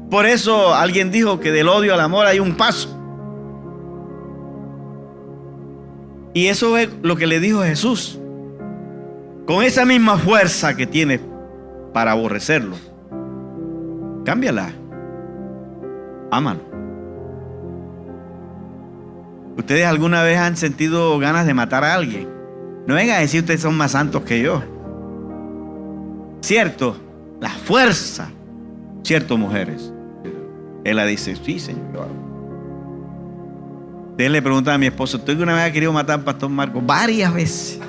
Por eso alguien dijo que del odio al amor hay un paso. Y eso es lo que le dijo Jesús. Con esa misma fuerza que tienes para aborrecerlo, cámbiala. Ámalo. ¿Ustedes alguna vez han sentido ganas de matar a alguien? No vengan a decir ustedes son más santos que yo. ¿Cierto? La fuerza. ¿Cierto, mujeres? Ella dice, sí, Señor, yo hago. Ustedes le preguntan a mi esposo, ¿tú alguna vez has querido matar al pastor Marco? Varias veces.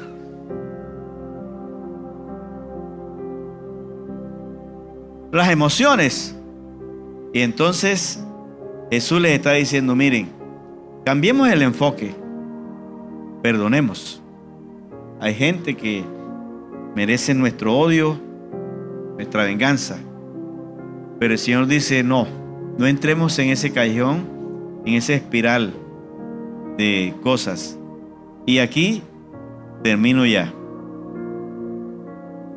Las emociones. Y entonces Jesús les está diciendo, miren, cambiemos el enfoque, perdonemos. Hay gente que merece nuestro odio, nuestra venganza, pero el Señor dice, no entremos en ese callejón, en esa espiral de cosas. Y aquí termino ya.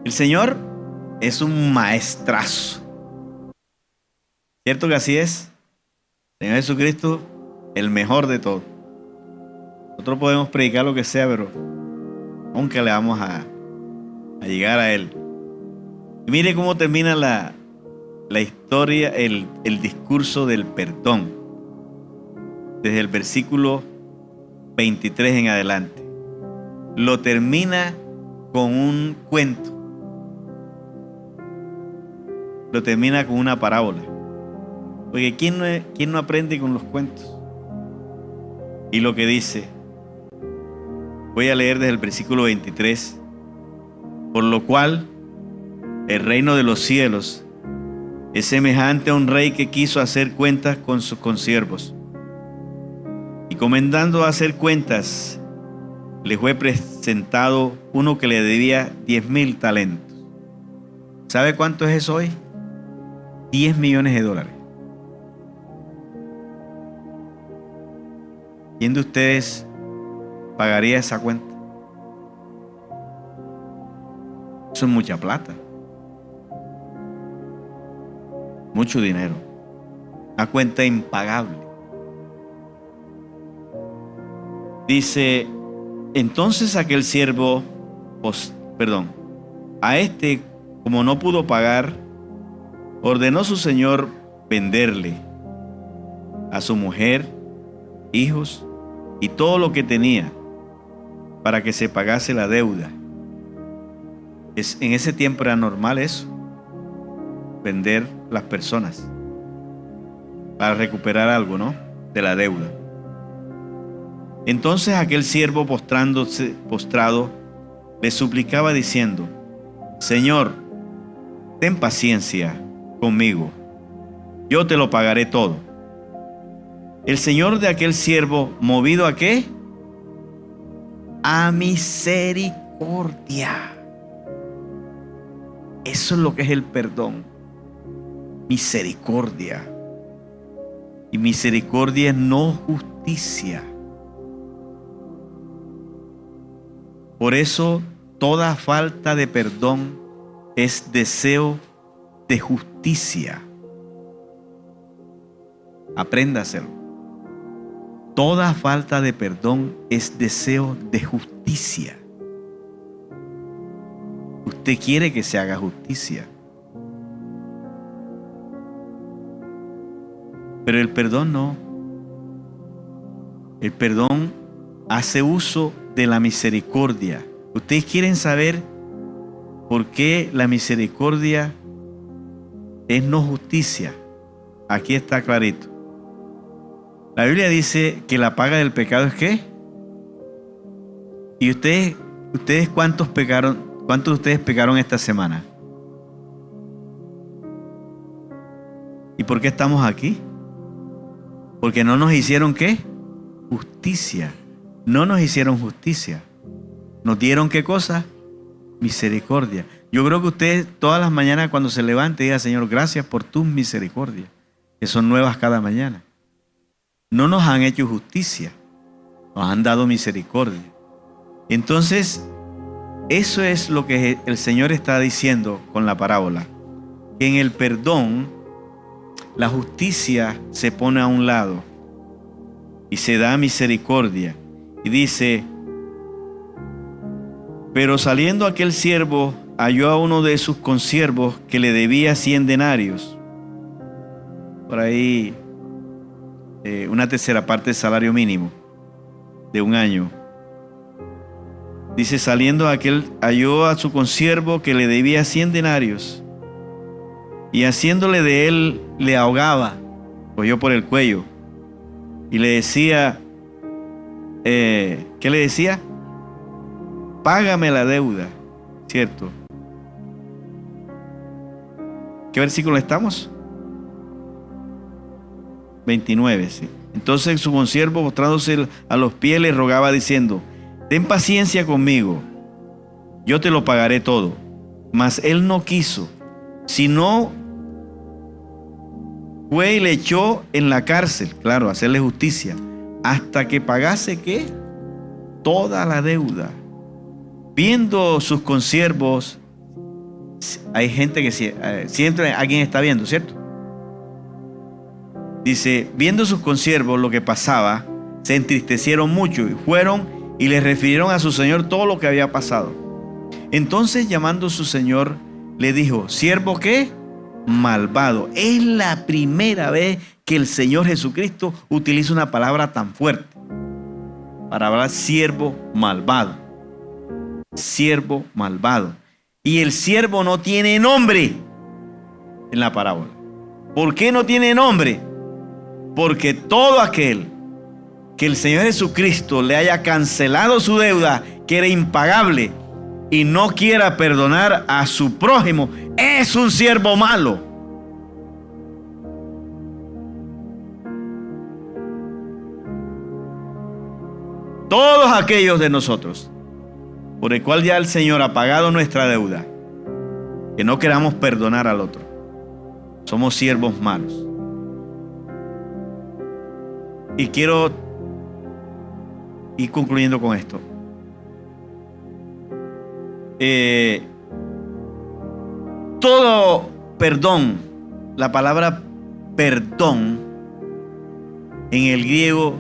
El Señor es un maestrazo. ¿Cierto que así es? El Señor Jesucristo, el mejor de todos. Nosotros podemos predicar lo que sea, pero nunca le vamos a llegar a Él. Y mire cómo termina la historia, el discurso del perdón. Desde el versículo 23 en adelante. Lo termina con un cuento. Lo termina con una parábola. Porque ¿quién no aprende con los cuentos? Y lo que dice, voy a leer desde el versículo 23. Por lo cual, el reino de los cielos es semejante a un rey que quiso hacer cuentas con sus consiervos. Y comenzando a hacer cuentas, le fue presentado uno que le debía 10,000 talentos. ¿Sabe cuánto es eso hoy? 10 millones de dólares. ¿Quién de ustedes pagaría esa cuenta? Eso es mucha plata. Mucho dinero. Una cuenta impagable. Dice, entonces aquel siervo, a este, como no pudo pagar, ordenó su señor venderle a su mujer, hijos y todo lo que tenía para que se pagase la deuda. En ese tiempo era normal eso, vender las personas para recuperar algo, ¿no?, de la deuda. Entonces aquel siervo postrado le suplicaba diciendo, Señor, ten paciencia conmigo, yo te lo pagaré todo. El señor de aquel siervo, movido ¿a qué? A misericordia. Eso es lo que es el perdón. Misericordia. Y misericordia es no justicia. Por eso toda falta de perdón es deseo de justicia. Apréndaselo. Toda falta de perdón es deseo de justicia. Usted quiere que se haga justicia. Pero el perdón no. El perdón hace uso de la misericordia. ¿Ustedes quieren saber por qué la misericordia es no justicia? Aquí está clarito. La Biblia dice que la paga del pecado es ¿qué? ¿Y ustedes cuántos pecaron? ¿Cuántos de ustedes pecaron esta semana? ¿Y por qué estamos aquí? Porque no nos hicieron ¿qué? Justicia. No nos hicieron justicia. ¿Nos dieron qué cosa? Misericordia. Yo creo que usted todas las mañanas cuando se levante diga, Señor, gracias por tus misericordias, que son nuevas cada mañana. No nos han hecho justicia, nos han dado misericordia. Entonces, eso es lo que el Señor está diciendo con la parábola, que en el perdón la justicia se pone a un lado y se da misericordia. Y dice, pero saliendo aquel siervo halló a uno de sus consiervos que le debía 100 denarios. Por ahí una tercera parte del salario mínimo de un año. Dice, saliendo aquel halló a su consiervo que le debía 100 denarios y haciéndole de él le ahogaba, cogió por el cuello y le decía, ¿qué le decía? Págame la deuda, ¿cierto? ¿Qué versículo estamos? 29, sí. Entonces su consiervo, postrándose a los pies, le rogaba diciendo, ten paciencia conmigo, yo te lo pagaré todo. Mas él no quiso, sino fue y le echó en la cárcel, claro, a hacerle justicia, hasta que pagase ¿qué? Toda la deuda. Viendo sus consiervos, hay gente que siempre alguien está viendo, ¿cierto? Dice, viendo sus consiervos lo que pasaba, se entristecieron mucho y fueron y le refirieron a su señor todo lo que había pasado. Entonces, llamando a su señor, le dijo, ¿siervo qué? Malvado. Es la primera vez que el Señor Jesucristo utiliza una palabra tan fuerte para hablar siervo malvado. Siervo malvado. Y el siervo no tiene nombre en la parábola. ¿Por qué no tiene nombre? Porque todo aquel que el Señor Jesucristo le haya cancelado su deuda, que era impagable, y no quiera perdonar a su prójimo, es un siervo malo. Todos aquellos de nosotros por el cual ya el Señor ha pagado nuestra deuda, que no queramos perdonar al otro, somos siervos malos. Y quiero ir concluyendo con esto. todo perdón, la palabra perdón en el griego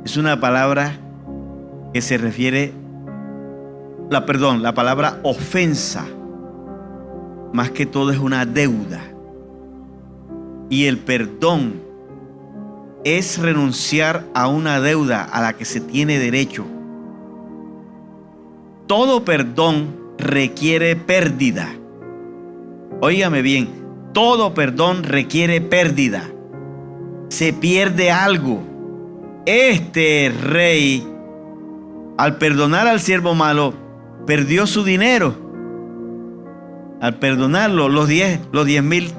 es una palabra que se refiere, la palabra ofensa, más que todo es una deuda. Y el perdón es renunciar a una deuda a la que se tiene derecho. Todo perdón requiere pérdida. Óigame bien, todo perdón requiere pérdida. Se pierde algo. Este rey, al perdonar al siervo malo, perdió su dinero. Al perdonarlo, los 10,000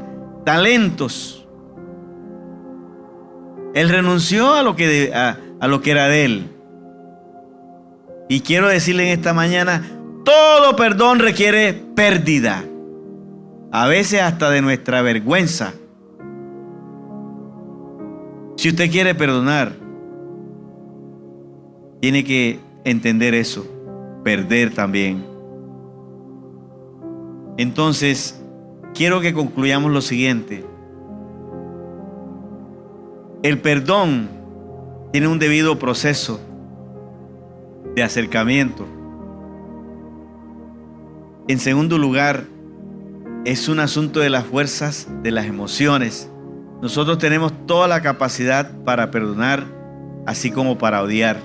talentos. Él renunció a lo que era de él. Y quiero decirle en esta mañana, todo perdón requiere pérdida. A veces hasta de nuestra vergüenza. Si usted quiere perdonar, tiene que entender eso, perder también. Entonces, quiero que concluyamos lo siguiente. El perdón tiene un debido proceso de acercamiento. En segundo lugar, es un asunto de las fuerzas, de las emociones. Nosotros tenemos toda la capacidad para perdonar, así como para odiar.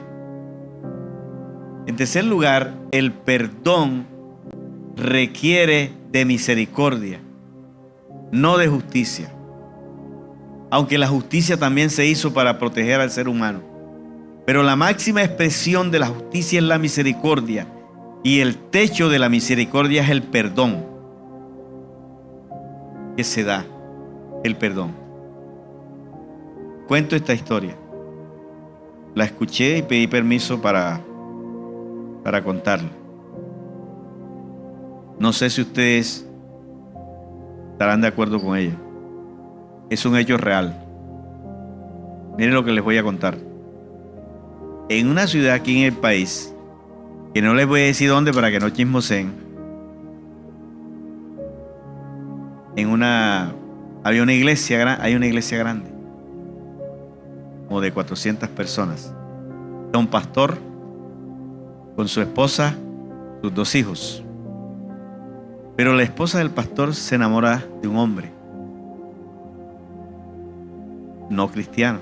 En tercer lugar, el perdón requiere de misericordia, no de justicia. Aunque la justicia también se hizo para proteger al ser humano. Pero la máxima expresión de la justicia es la misericordia. Y el techo de la misericordia es el perdón. Que se da el perdón. Cuento esta historia. La escuché y pedí permiso para contarla. No sé si ustedes estarán de acuerdo con ella. Es un hecho real. Miren lo que les voy a contar. En una ciudad aquí en el país, que no les voy a decir dónde para que no chismoseen, hay una iglesia grande, como de 400 personas. Está un pastor con su esposa, sus 2 hijos. Pero la esposa del pastor se enamora de un hombre no cristiano.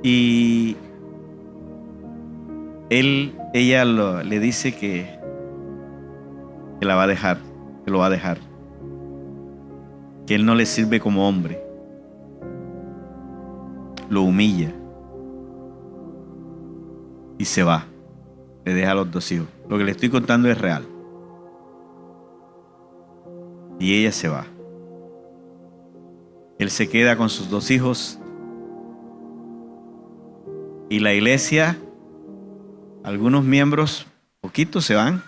Y ella le dice que la va a dejar, que lo va a dejar, que él no le sirve como hombre. Lo humilla y se va. Le deja a los 2 hijos. Lo que le estoy contando es real. Y ella se va. Él se queda con sus 2 hijos. Y la iglesia, algunos miembros, poquitos se van.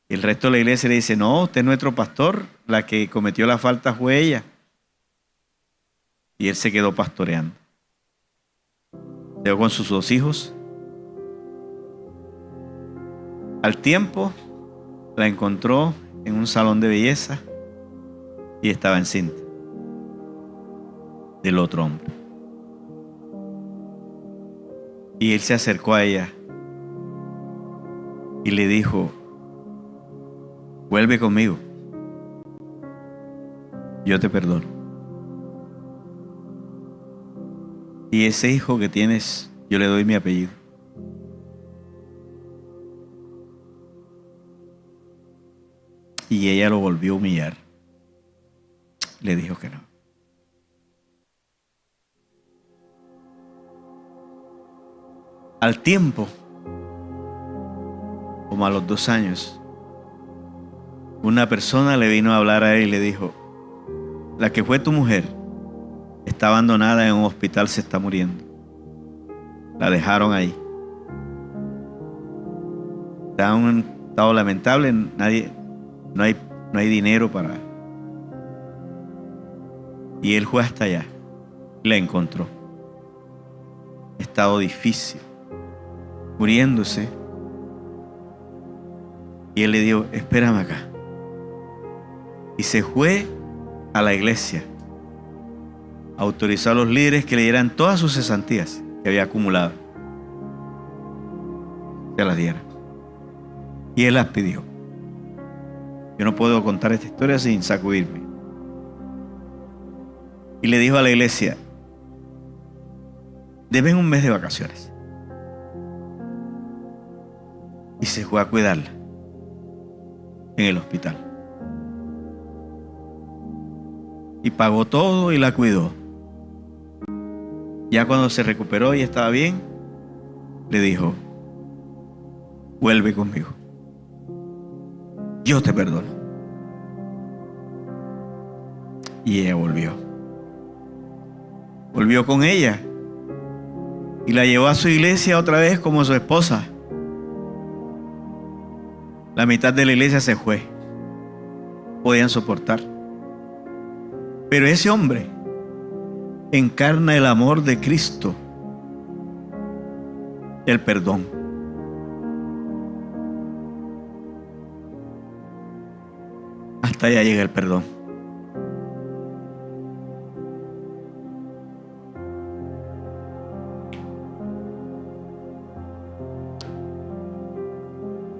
Y el resto de la iglesia le dice, no, usted es nuestro pastor. La que cometió la falta fue ella. Y él se quedó pastoreando. Se quedó con sus 2 hijos. Al tiempo, la encontró en un salón de belleza y estaba encinta del otro hombre. Y él se acercó a ella y le dijo, vuelve conmigo, yo te perdono. Y ese hijo que tienes, yo le doy mi apellido. Y ella lo volvió a humillar. Le dijo que no. Al tiempo, como a los 2 años, una persona le vino a hablar a él y le dijo, la que fue tu mujer está abandonada en un hospital, se está muriendo. La dejaron ahí. Está en un estado lamentable, no hay dinero para... Y él fue hasta allá, la encontró. Estado difícil, muriéndose. Y él le dijo, espérame acá. Y se fue a la iglesia. Autorizó a los líderes que le dieran todas sus cesantías que había acumulado. Se las diera. Y él las pidió. Yo no puedo contar esta historia sin sacudirme. Y le dijo a la iglesia, deben un mes de vacaciones. Y se fue a cuidarla en el hospital. Y pagó todo y la cuidó. Ya cuando se recuperó y estaba bien, le dijo, vuelve conmigo. Yo te perdono. Y ella volvió. Volvió con ella. Y la llevó a su iglesia otra vez como su esposa. La mitad de la iglesia se fue. Podían soportar. Pero ese hombre encarna el amor de Cristo, el perdón. Hasta allá llega el perdón.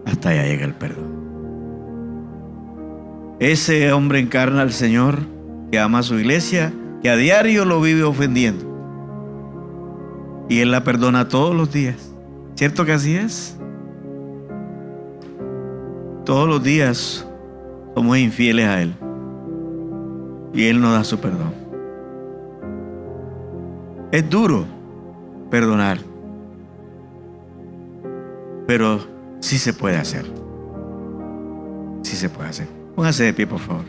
Hasta allá llega el perdón. Ese hombre encarna al Señor, que ama a su iglesia, que a diario lo vive ofendiendo. Y Él la perdona todos los días. ¿Cierto que así es? Todos los días somos infieles a Él. Y Él nos da su perdón. Es duro perdonar. Pero sí se puede hacer. Sí se puede hacer. Póngase de pie, por favor.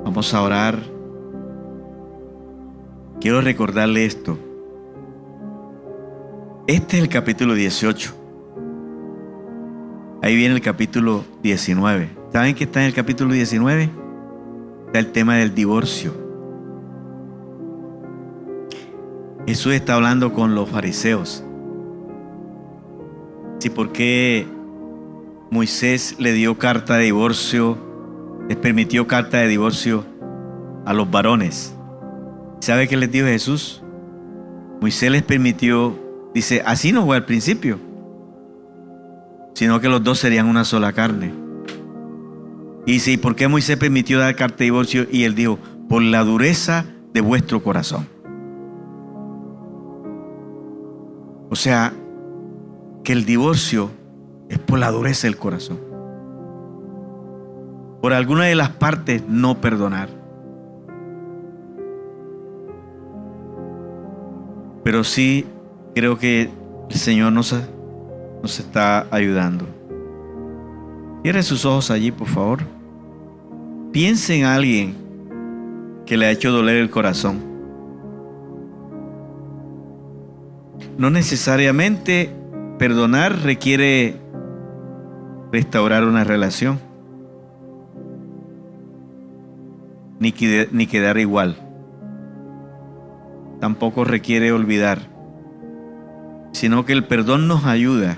Vamos a orar. Quiero recordarle esto. Este es el capítulo 18. Ahí viene el capítulo 19. ¿Saben qué está en el capítulo 19? Está el tema del divorcio. Jesús está hablando con los fariseos. Sí, ¿por qué Moisés le dio carta de divorcio, les permitió carta de divorcio a los varones? ¿Sabe qué les dijo Jesús? Moisés les permitió, dice, así no fue al principio, sino que los dos serían una sola carne. Y dice, ¿y por qué Moisés permitió dar carta de divorcio? Y él dijo, por la dureza de vuestro corazón. O sea, que el divorcio es por la dureza del corazón. Por alguna de las partes no perdonar. Pero sí creo que el Señor nos está ayudando. Cierre sus ojos allí, por favor. Piense en alguien que le ha hecho doler el corazón. No necesariamente perdonar requiere restaurar una relación, ni quedar igual. Tampoco requiere olvidar, sino que el perdón nos ayuda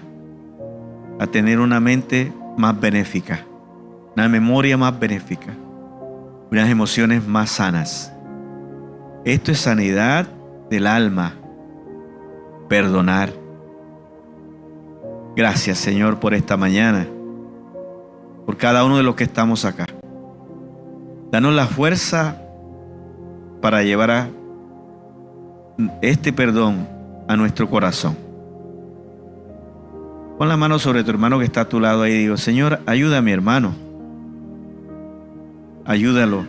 a tener una mente más benéfica, una memoria más benéfica, unas emociones más sanas. Esto es sanidad del alma, perdonar. Gracias, Señor, por esta mañana, por cada uno de los que estamos acá. Danos la fuerza para llevar este perdón a nuestro corazón. Pon la mano sobre tu hermano que está a tu lado ahí y digo, Señor, ayuda a mi hermano. Ayúdalo.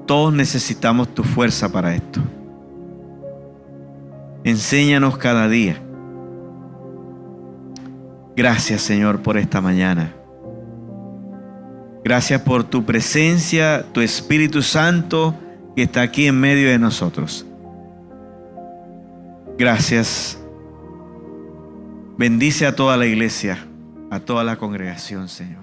Todos necesitamos tu fuerza para esto. Enséñanos cada día. Gracias, Señor, por esta mañana. Gracias por tu presencia, tu Espíritu Santo que está aquí en medio de nosotros. Gracias. Bendice a toda la iglesia, a toda la congregación, Señor.